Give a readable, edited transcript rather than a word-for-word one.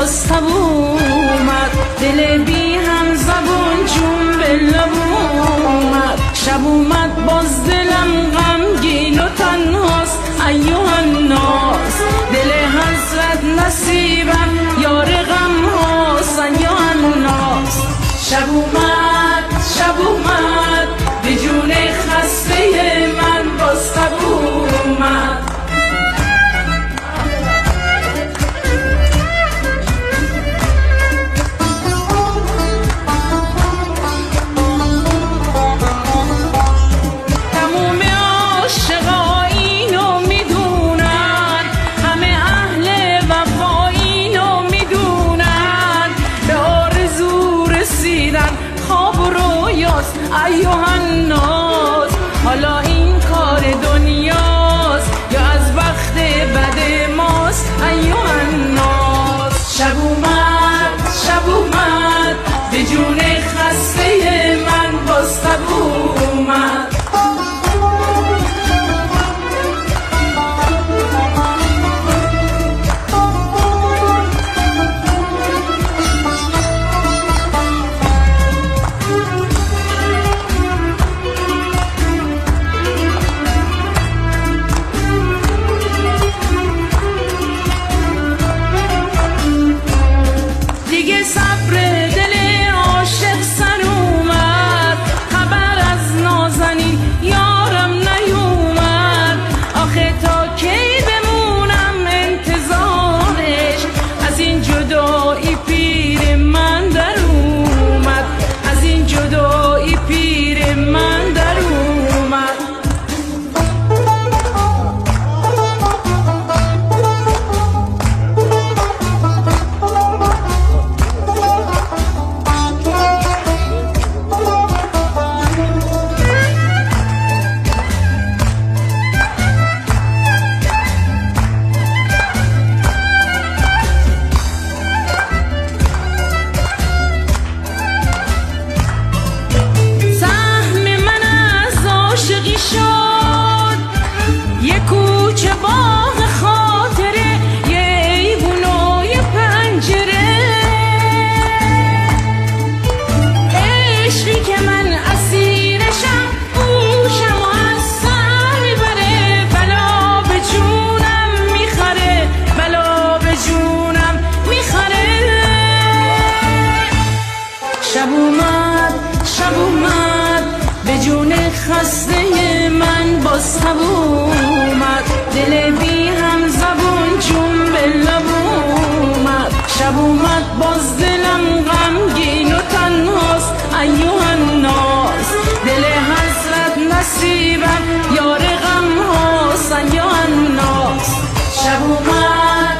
باز تب اومد، دل بی هم زبون جون به لب اومد. شب اومد باز دلم غمگین و تنهاست، ایوه الناس دل حسرت نصیبم یار غم هاست، ایوه الناس. شب اومد به جون خسته من باز تب اومد. ایوه الناس حالا این کار دنیاست یا از وقت بد ماست، ایوه الناس. شب اومد به جون خسته من باز تب اومد. شب اومد به جون خسته من باز تب اومد، دل بی هم زبون جون به لب اومد. شب اومد باز دلم غمگین و تنهاست، ایوه الناس دل حسرت نصیبم یار غم هاست، ایوه الناس. شب اومد